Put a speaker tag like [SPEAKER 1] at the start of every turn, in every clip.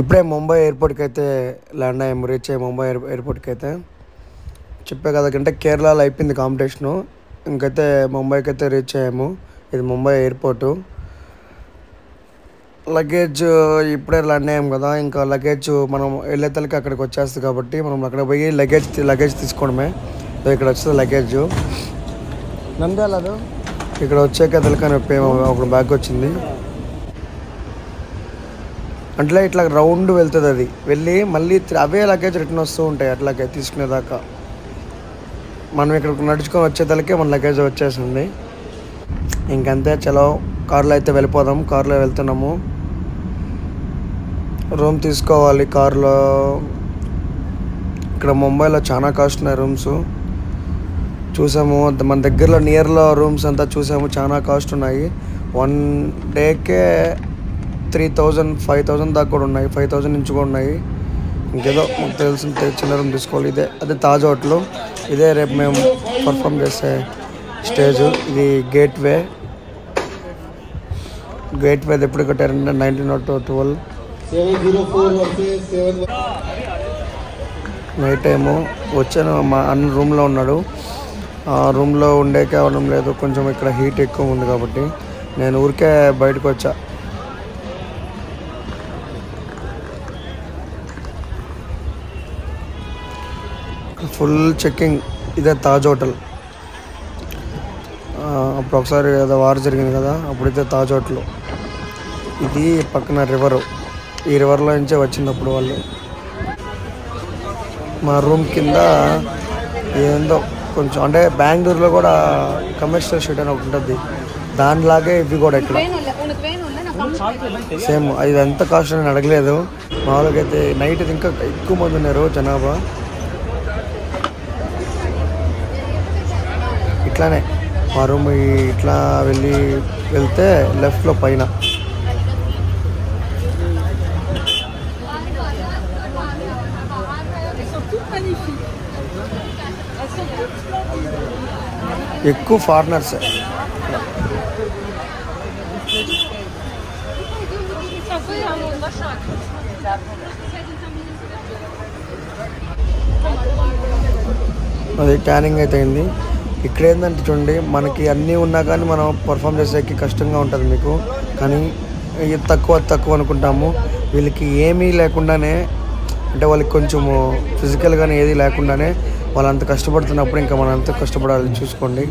[SPEAKER 1] ఇప్పుడే ముంబై ఎయిర్పోర్ట్కి అయితే ల్యాండ్ అయ్యాము, రీచ్ అయ్యాము ముంబై ఎయిర్పోర్ట్కి అయితే. చెప్పే కదా కంటే కేరళలో అయిపోయింది కాంపిటీషను, ఇంకైతే ముంబైకి అయితే రీచ్ అయ్యాము. ఇది ముంబై ఎయిర్పోర్టు. లగేజ్ ఇప్పుడే ల్యాండ్ అయ్యాము కదా, ఇంకా లగేజ్ మనం వెళ్ళేతలకి అక్కడికి వచ్చేస్తుంది కాబట్టి మనం అక్కడ పోయి లగేజ్ తీసుకోవడమే. ఇక్కడ వచ్చేది లగేజ్ నంద్యాలదు. ఇక్కడ వచ్చాక తెలకని ఒక బ్యాగ్ వచ్చింది. అట్లా ఇట్లా రౌండ్ వెళ్తుంది, అది వెళ్ళి మళ్ళీ అవే లగేజ్ రిటర్న్ వస్తూ ఉంటాయి అట్లాగే తీసుకునేదాకా. మనం ఇక్కడ నడుచుకొని వచ్చేతలకే మన లగేజ్ వచ్చేసింది. ఇంకంతే, చలో కార్లో అయితే వెళ్ళిపోదాం. కార్లో వెళ్తున్నాము. రూమ్ తీసుకోవాలి కార్లో. ఇక్కడ ముంబైలో చాలా కాస్ట్ ఉన్నాయి రూమ్స్. చూసాము మన దగ్గరలో నియర్లో రూమ్స్ అంతా చూసాము, చాలా కాస్ట్ ఉన్నాయి. 1 డేకే 3000 5000 దాకా కూడా ఉన్నాయి, 5000 నుంచి కూడా ఉన్నాయి. ఇంకేదో మాకు తెలిసిన చిన్న రూమ్ తీసుకోవాలి. అదే తాజ్ హోటల్. ఇదే రేపు మేము పర్ఫామ్ చేసే స్టేజ్. ఇది గేట్వే ఎప్పుడు కట్టారంటే 1912. నైట్ టైము వచ్చాను, మా అన్న రూమ్లో ఉన్నాడు. ఆ రూమ్లో ఉండేకే అవ్వడం లేదు, కొంచెం ఇక్కడ హీట్ ఎక్కువ ఉంది కాబట్టి నేను ఊరికే బయటకు వచ్చా. Full checking. ఇదే తాజ్ హోటల్. అప్పుడు ఒకసారి ఏదో వార్ జరిగింది కదా, అప్పుడైతే తాజ్ హోటల్. ఇది పక్కన రివరు, ఈ రివర్లో నుంచే వచ్చింది అప్పుడు వాళ్ళు. మా రూమ్ కింద ఏందో కొంచెం అంటే బెంగళూరులో కూడా కమర్షియల్ షీట్ అని ఒకటి ఉంటుంది, దానిలాగే ఇవి కూడా ఇక్కడ సేమ్. ఇది ఎంత కాస్ట్ అని అడగలేదు. మామూలుగా అయితే నైట్ ఇంకా ఎక్కువ మంది ఉన్నారు జనాభా. ఇట్లానే మా రూమ్ ఇట్లా వెళ్తే లెఫ్ట్లో పైన ఎక్కువ ఫారినర్స్. అది ట్యానింగ్ అయితే అయింది. ఇక్కడ ఏంటంటే చూడండి, మనకి అన్నీ ఉన్నా కానీ మనం పర్ఫామ్ చేసేకి కష్టంగా ఉంటుంది మీకు. కానీ తక్కువ అనుకుంటాము. వీళ్ళకి ఏమీ లేకుండానే, అంటే వాళ్ళకి కొంచెము ఫిజికల్గానే ఏది లేకుండానే వాళ్ళు అంత కష్టపడుతున్నప్పుడు ఇంకా మనం అంత కష్టపడాలి చూసుకోండి.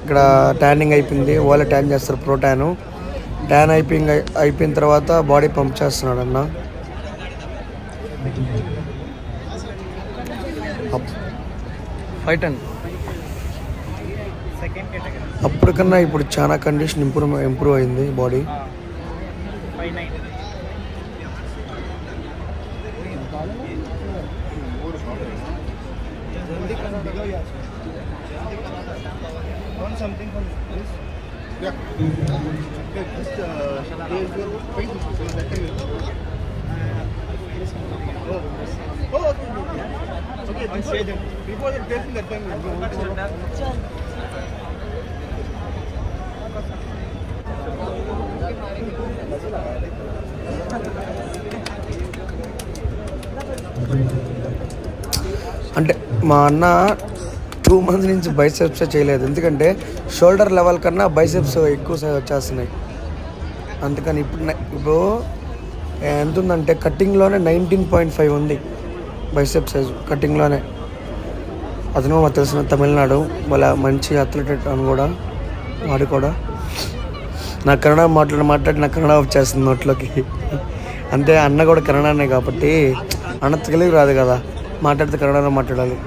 [SPEAKER 1] ఇక్కడ ట్యానింగ్ అయిపోయింది, వాళ్ళే ట్యాన్ చేస్తారు, ప్రో ట్యాను. ట్యాన్ అయిపోయిన తర్వాత బాడీ పంప్ చేస్తున్నాడు అన్న. అప్పటికన్నా ఇప్పుడు చాలా కండిషన్ ఇంప్రూవ్ అయింది బాడీ. అంటే మా అన్న 2 months నుంచి బైసెప్స్ చేయలేదు, ఎందుకంటే షోల్డర్ లెవెల్ కన్నా బైసెప్స్ ఎక్కువ వచ్చేస్తున్నాయి. అందుకని ఇప్పుడు ఎంత ఉందంటే కట్టింగ్లోనే 19.5 ఉంది బైసెప్ సైజు కట్టింగ్లోనే. అతను మాకు తెలిసిన తమిళనాడు, వాళ్ళ మంచి అథ్లెట్ అని కూడా. వాడు కూడా నాకు కన్నడ మాట్లాడి నాకు కన్నడ వచ్చేస్తుంది నోట్లోకి. అంటే అన్న కూడా కన్నడనే కాబట్టి అన్న తెలుగు రాదు కదా, మాట్లాడితే కన్నడలో మాట్లాడాలి.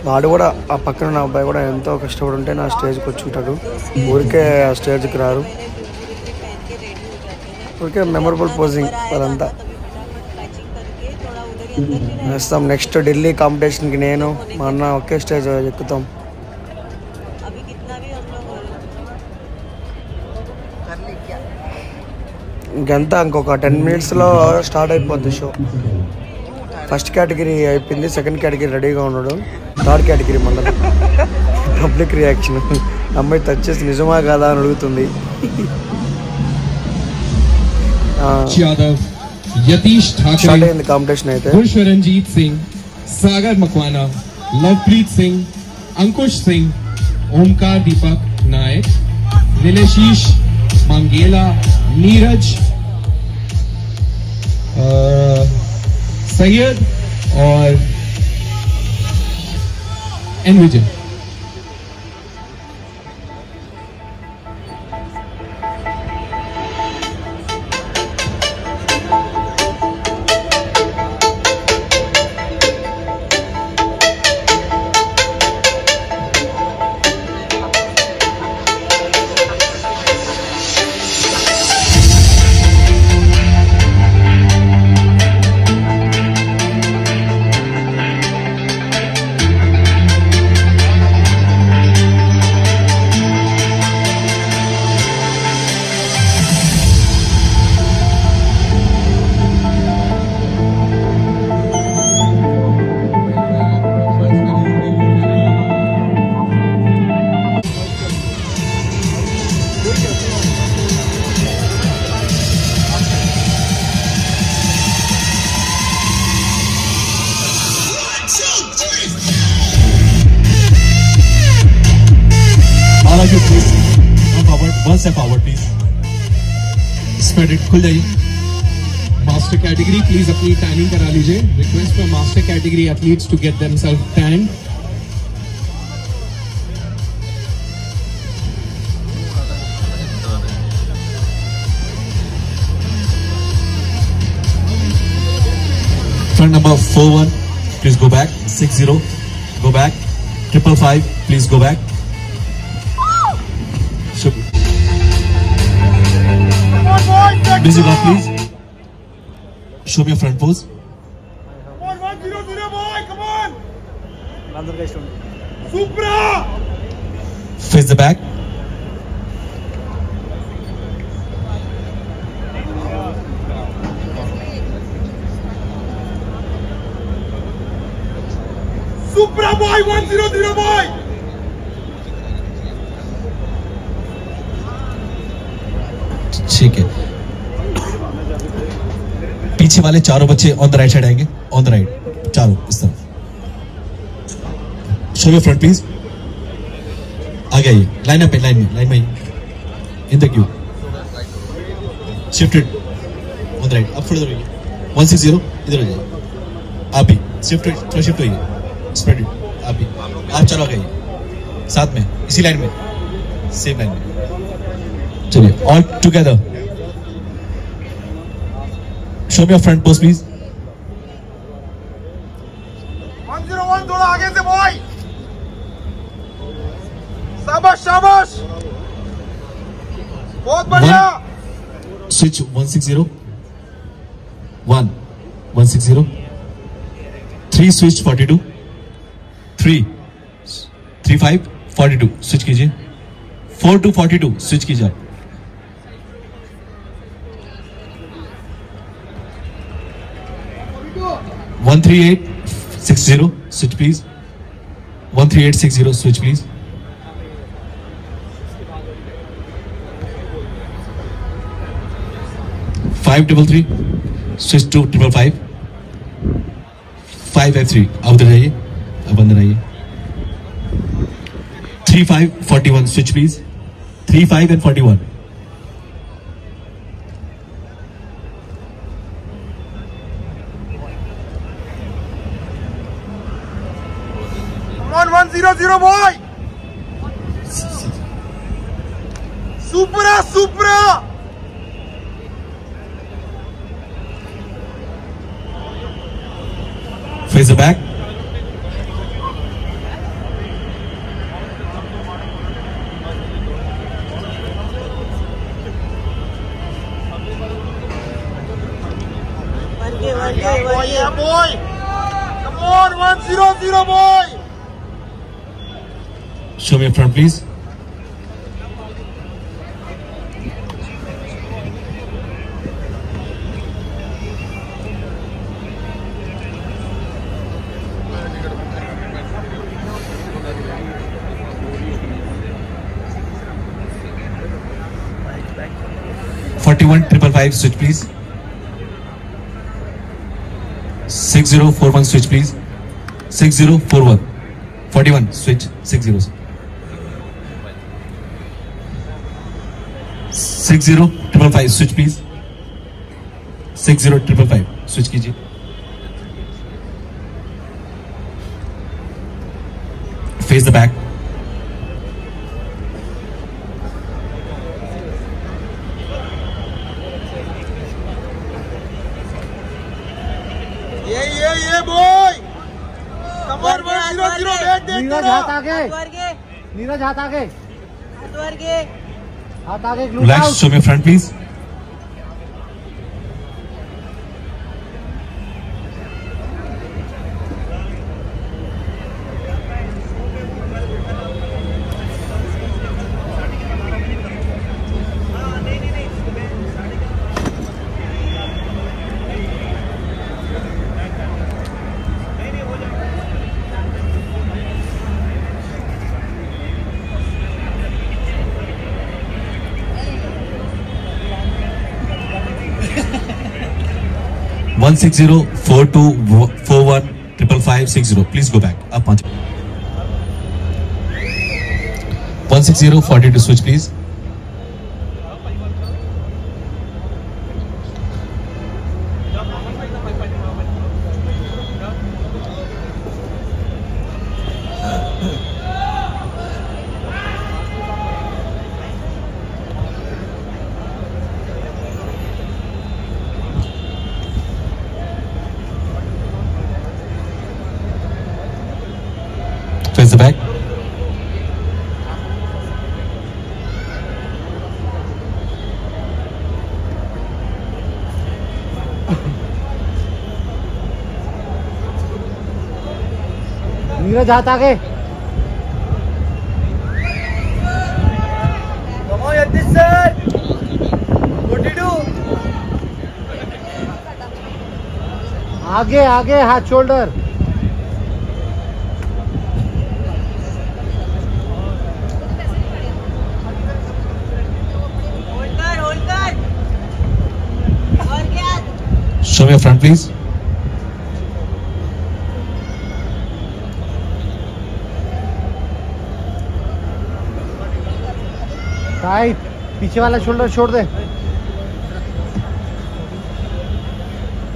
[SPEAKER 1] వాడు కూడా ఆ పక్కన నా అబ్బాయి కూడా ఎంతో కష్టపడి ఉంటే నా స్టేజ్కి వచ్చి ఉంటాడు. ఊరికే ఆ స్టేజ్కి రారు, ఊరికే మెమరబుల్ పోజింగ్ వాళ్ళంతా వేస్తాం. నెక్స్ట్ ఢిల్లీ కాంపిటీషన్కి నేను మా అన్న ఒకే స్టేజ్ ఎక్కుతాం. ఇంకొక 10 minutesలో స్టార్ట్ అయిపోద్ది షో. ఫస్ట్ కేటగిరీ అయిపోయింది, సెకండ్ కేటగిరీ రెడీగా ఉన్నాడు. థర్డ్ కేటగిరీ మళ్ళీ పబ్లిక్ రియాక్షన్. అమ్మాయి టచ్ చేసి నిజమా కాదా అని అడుగుతుంది.
[SPEAKER 2] यतीश ठाकरे,
[SPEAKER 1] కాంపిటీషన్ అయితే
[SPEAKER 2] गुरशरणजीत सिंह, सागर मकवाना, लवप्रीत सिंह, अंकुश सिंह, ओमकार दीपक नायक, नीलेशीष मंगेला, नीरज, सैयद और N Vijay.
[SPEAKER 3] Please come forward, one step forward please. Spread it, खुल जाइए.
[SPEAKER 2] मास्टर कैटेगरी प्लीज अपनी टैनिंग करा लीजिए. Request for master category athletes to get themselves tanned.
[SPEAKER 3] Front number 41, please go back. 60, go back. 555, please go back. Busy now, please. Show me your front pose.
[SPEAKER 4] Come on, 1-0-0 boy, come on. Supra.
[SPEAKER 3] Face the back.
[SPEAKER 4] Supra boy, 1-0-0 boy.
[SPEAKER 3] ठीक है. पीछे वाले चारों बच्चे on the right side आएंगे. On the right चारों इस तरफ. Show your front please. आगे आइए. लाइन में लाइन में in the Q. Shifted on the right. अब थोड़ी देर 160 इधर हो जाइए. आप भी शिफ्ट थोड़ा शिफ्ट होइए. Spread it. आप भी आप चारों आगे आइए साथ में इसी लाइन में सेम लाइन में. चलिए all together. Show me your front pose, please.
[SPEAKER 4] 101 थोड़ा आगे से boy. शाबाश शाबाश. बहुत बढ़िया.
[SPEAKER 3] Switch 160. 160. 3 switch 42. 3 35 42 switch कीजिए. 4 to 42 switch कीजिए. 13860 switch please. 13860 switch please. 533 switch to 555. 553 अब उधर जाइए. अब अंदर आइए. 3541 switch please. 35 and 41.
[SPEAKER 4] Come on, 1-0-0 boy. Supra, Supra.
[SPEAKER 3] Face the back.
[SPEAKER 4] Yeah, boy. Come on, 1-0-0 boy.
[SPEAKER 3] Show me your front, please. 4155 switch please. 6041 switch please. 6041 41 switch 60 6055 switch please. 6055 switch कीजिए. Face the back.
[SPEAKER 4] ये boy. Come on 100 देख
[SPEAKER 5] नीरज हाथ आगे, नीरज हाथ आगे, हाथ आगे.
[SPEAKER 3] Relax. Show me your front please. One 16042415560. Please go back. Up on 16042 switch please. Face the back.
[SPEAKER 5] Neeraj हाथ आगे.
[SPEAKER 1] Come on, Yatish sir. 42.
[SPEAKER 5] आगे आगे हाथ shoulder.
[SPEAKER 3] Show me your front please.
[SPEAKER 5] Tight. पीछे वाला शोल्डर छोड़ दे.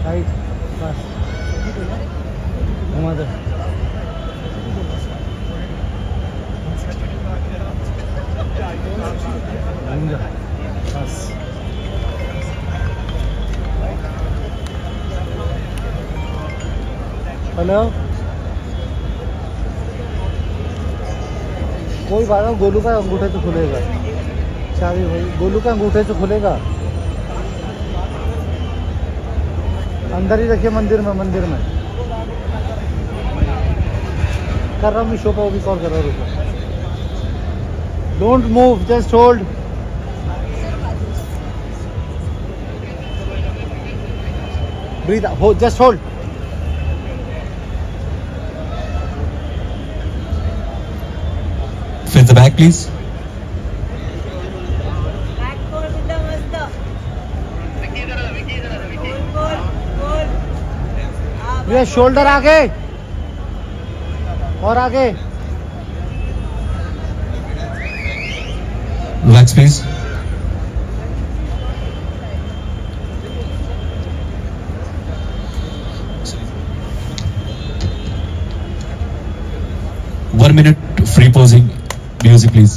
[SPEAKER 5] टाइट. बस घुमा दे. घूम जा. बस. हेलो. कोई बात नहीं. गोलू का अंगूठे से खुलेगा. चाबी भाई गोलू का अंगूठे से खुलेगा. अंदर ही रखिए. मंदिर में कर रहा हूँ मैं. शो पे वो भी कॉल कर रहा हूँ. रुको. Don't move. Just hold. Breathe. हो. Just hold.
[SPEAKER 3] Face the back please.
[SPEAKER 5] ये शोल्डर आगे और आगे.
[SPEAKER 3] Relax please. One minute free posing music please.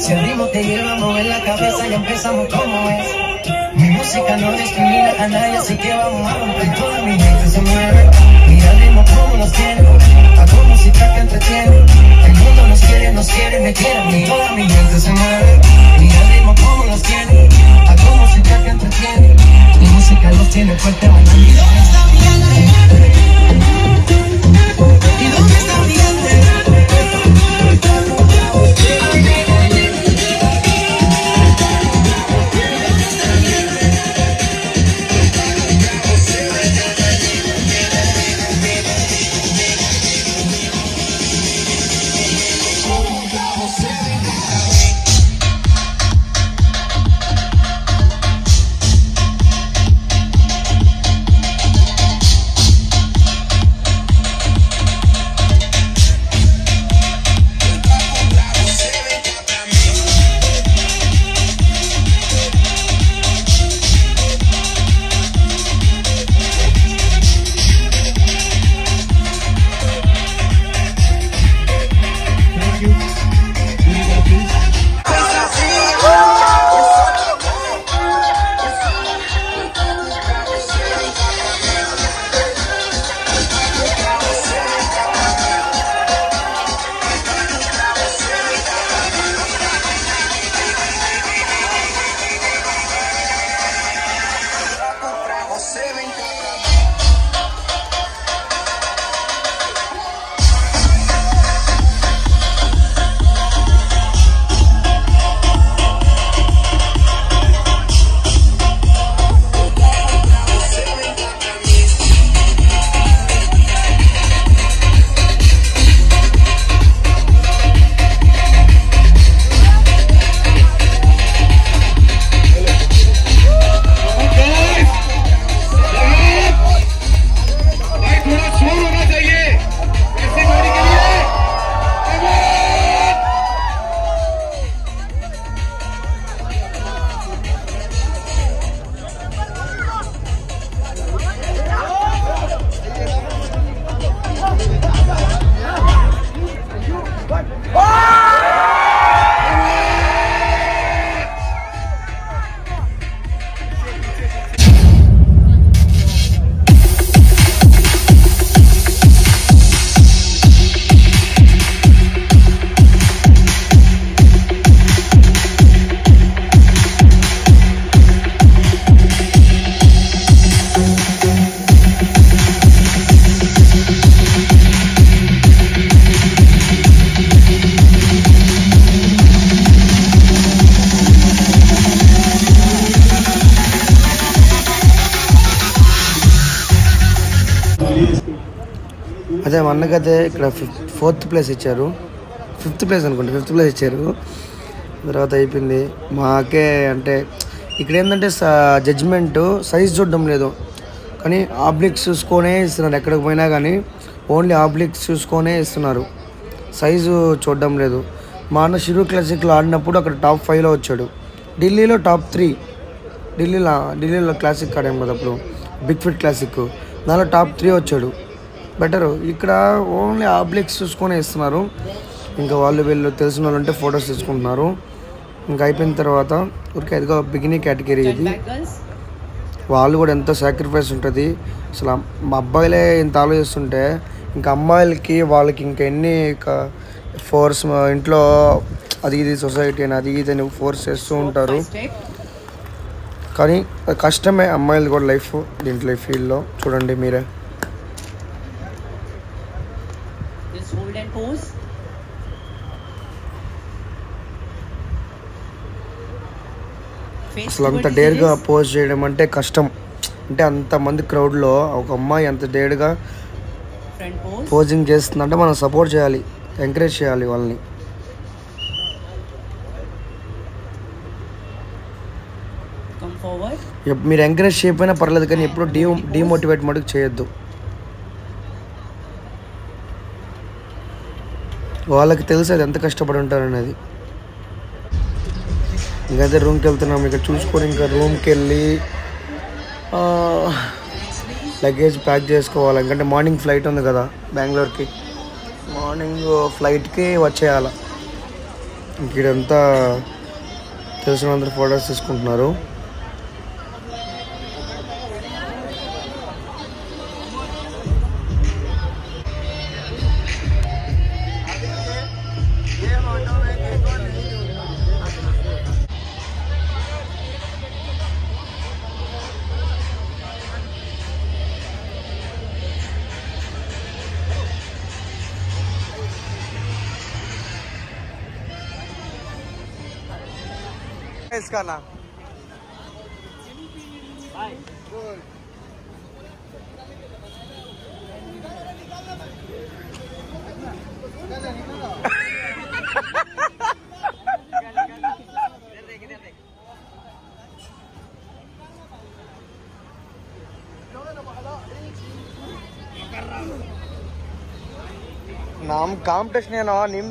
[SPEAKER 6] Si el ritmo te lleva a mover la cabeza y empezamos como es. Mi música no discrimina a nadie, así que vamos a romper. Toda mi gente se mueve. Mira el ritmo como nos tiene. Hago música que entretiene. El mundo nos quiere, me quiere. Y toda mi gente se mueve. Mira el ritmo como nos tiene. Hago música que entretiene.
[SPEAKER 1] అదే మా అన్నకైతే ఇక్కడ 4th place ఇచ్చారు, 5th place అనుకుంటా, 5th place ఇచ్చారు. తర్వాత అయిపోయింది. మాకే అంటే ఇక్కడ ఏంటంటే జడ్జిమెంట్ సైజ్ చూడడం లేదు, కానీ ఆబ్లిక్స్ చూసుకొనే ఇస్తున్నారు. ఎక్కడికి పోయినా కానీ ఓన్లీ ఆబ్లిక్స్ చూసుకొనే ఇస్తున్నారు, సైజు చూడడం లేదు. మా అన్న షిరూ క్లాసిక్లో ఆడినప్పుడు అక్కడ టాప్ 5లో వచ్చాడు. ఢిల్లీలో టాప్ 3, ఢిల్లీలో క్లాసిక్ ఆడాం కదా అప్పుడు, బిగ్ ఫిట్ క్లాసిక్, దానిలో టాప్ 3 వచ్చాడు. బెటరు. ఇక్కడ ఓన్లీ ఆబ్లిక్స్ చూసుకొని ఇస్తున్నారు. ఇంకా వీళ్ళు తెలిసిన వాళ్ళు ఉంటే ఫొటోస్ తీసుకుంటున్నారు. ఇంకా అయిపోయిన తర్వాత ఊరికే అదిగో బిగినీ కేటగిరీ ఇది. వాళ్ళు కూడా ఎంతో సాక్రిఫైస్ ఉంటుంది అసలు. మా అబ్బాయిలే ఇంత ఆలోచిస్తుంటే ఇంకా అమ్మాయిలకి వాళ్ళకి ఇంకా ఎన్ని ఫోర్స్, ఇంట్లో అది ఇది సొసైటీ అని అది ఇది అని ఫోర్స్ చేస్తూ ఉంటారు. కానీ కష్టమే అమ్మాయిలు కూడా లైఫ్ దీంట్లో ఈ ఫీల్డ్లో. చూడండి మీరే. అసలు అంత డేర్గా పోజ్ చేయడం అంటే కష్టం. అంటే అంతమంది క్రౌడ్లో ఒక అమ్మాయి అంత డేర్గా పోజింగ్ చేస్తుందంటే మనం సపోర్ట్ చేయాలి, ఎంకరేజ్ చేయాలి వాళ్ళని. మీరు ఎంకరేజ్ చేయకపోయినా పర్లేదు, కానీ ఎప్పుడు డీమోటివేట్ మటుకు చేయొద్దు. వాళ్ళకి తెలుసు అది ఎంత కష్టపడి ఉంటారనేది. ఇంకైతే రూమ్కి వెళ్తున్నాం. ఇక్కడ చూసుకొని ఇంకా రూమ్కి వెళ్ళి లగేజ్ ప్యాక్ చేసుకోవాలి. ఎందుకంటే మార్నింగ్ ఫ్లైట్ ఉంది కదా బెంగళూరుకి, మార్నింగ్ ఫ్లైట్కి వచ్చేయాలి. ఇక్కడంతా తెలిసిన అందరూ ఫొటోస్ తీసుకుంటున్నారు. इसका नाम नाम कांपिटिशन है ना निम